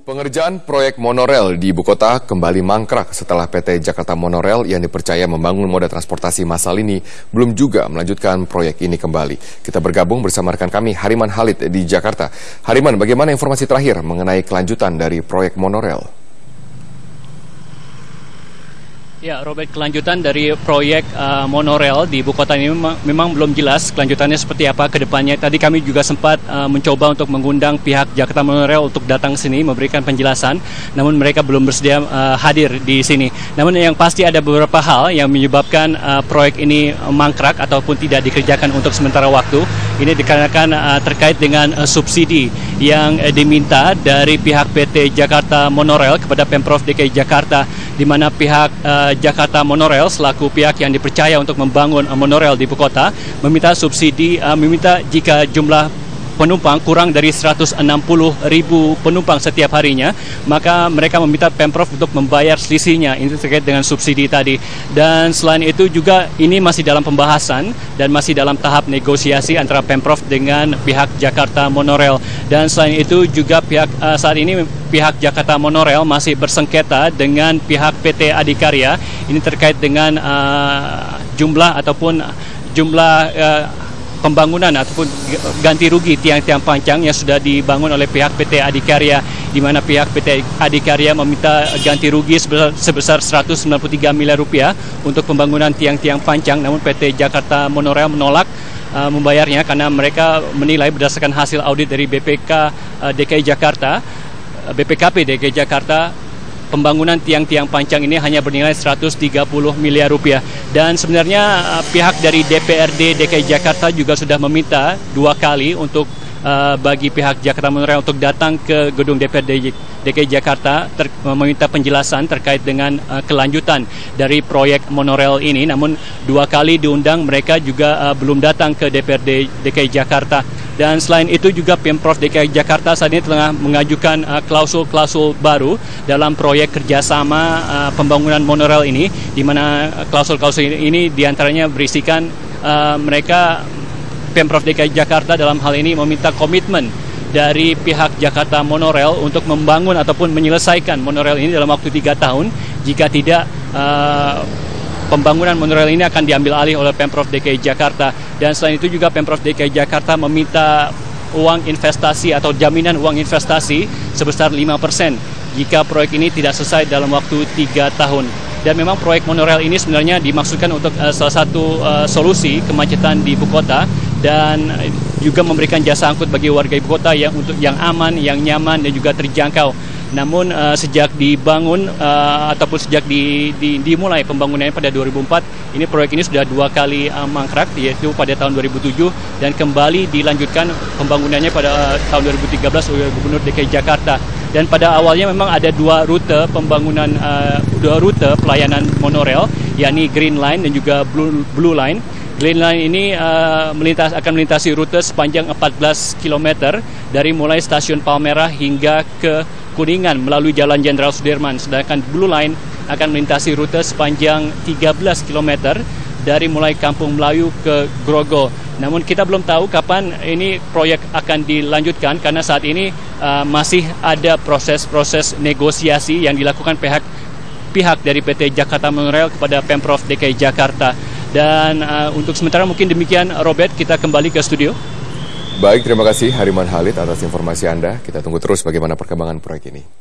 Pengerjaan proyek monorel di ibu kota kembali mangkrak setelah PT Jakarta Monorail yang dipercaya membangun moda transportasi massal ini belum juga melanjutkan proyek ini kembali. Kita bergabung bersama rekan kami Hariman Halid di Jakarta. Hariman, bagaimana informasi terakhir mengenai kelanjutan dari proyek monorel? Ya, Robert, kelanjutan dari proyek monorel di ibu kota ini memang belum jelas kelanjutannya seperti apa ke depannya. Tadi kami juga sempat mencoba untuk mengundang pihak Jakarta Monorail untuk datang ke sini memberikan penjelasan, namun mereka belum bersedia hadir di sini. Namun yang pasti ada beberapa hal yang menyebabkan proyek ini mangkrak ataupun tidak dikerjakan untuk sementara waktu. Ini dikarenakan terkait dengan subsidi yang diminta dari pihak PT Jakarta Monorail kepada Pemprov DKI Jakarta, di mana pihak Jakarta Monorail selaku pihak yang dipercaya untuk membangun monorel di ibu kota meminta subsidi, meminta jika jumlah penumpang kurang dari 160.000 penumpang setiap harinya, maka mereka meminta Pemprov untuk membayar selisihnya. Ini terkait dengan subsidi tadi. Dan selain itu juga ini masih dalam pembahasan dan masih dalam tahap negosiasi antara Pemprov dengan pihak Jakarta Monorail. Dan selain itu juga saat ini pihak Jakarta Monorail masih bersengketa dengan pihak PT Adikarya. Ini terkait dengan jumlah pembangunan ataupun ganti rugi tiang-tiang pancang yang sudah dibangun oleh pihak PT Adikarya, di mana pihak PT Adikarya meminta ganti rugi sebesar 193 miliar rupiah untuk pembangunan tiang-tiang pancang, namun PT Jakarta Monorail menolak membayarnya karena mereka menilai berdasarkan hasil audit dari BPKP DKI Jakarta, pembangunan tiang-tiang pancang ini hanya bernilai 130 miliar rupiah. Dan sebenarnya pihak dari DPRD DKI Jakarta juga sudah meminta 2 kali untuk bagi pihak Jakarta Monorail untuk datang ke gedung DPRD DKI Jakarta meminta penjelasan terkait dengan kelanjutan dari proyek monorel ini. Namun 2 kali diundang, mereka juga belum datang ke DPRD DKI Jakarta. Dan selain itu juga Pemprov DKI Jakarta saat ini telah mengajukan klausul-klausul baru dalam proyek kerjasama pembangunan monorel ini, di mana klausul-klausul ini diantaranya berisikan Pemprov DKI Jakarta dalam hal ini meminta komitmen dari pihak Jakarta Monorail untuk membangun ataupun menyelesaikan monorel ini dalam waktu 3 tahun. Jika tidak, pembangunan monorel ini akan diambil alih oleh Pemprov DKI Jakarta. Dan selain itu juga Pemprov DKI Jakarta meminta uang investasi atau jaminan uang investasi sebesar 5% jika proyek ini tidak selesai dalam waktu 3 tahun. Dan memang proyek monorel ini sebenarnya dimaksudkan untuk salah satu solusi kemacetan di ibu kota dan juga memberikan jasa angkut bagi warga ibu kota yang aman, yang nyaman dan juga terjangkau. Namun sejak dibangun ataupun sejak dimulai pembangunannya pada 2004, ini proyek ini sudah 2 kali mangkrak, yaitu pada tahun 2007 dan kembali dilanjutkan pembangunannya pada tahun 2013 oleh Gubernur DKI Jakarta. Dan pada awalnya memang ada 2 rute pembangunan, 2 rute pelayanan monorel, yakni Green Line dan juga Blue Line. Green Line ini akan melintasi rute sepanjang 14 km dari mulai stasiun Palmerah hingga ke Kuningan melalui Jalan Jenderal Sudirman. Sedangkan Blue Line akan melintasi rute sepanjang 13 km dari mulai Kampung Melayu ke Grogol. Namun kita belum tahu kapan ini proyek akan dilanjutkan karena saat ini masih ada proses-proses negosiasi yang dilakukan pihak dari PT Jakarta Monorail kepada Pemprov DKI Jakarta. Dan untuk sementara mungkin demikian, Robert, kita kembali ke studio. Baik, terima kasih Hariman Halid atas informasi Anda. Kita tunggu terus bagaimana perkembangan proyek ini.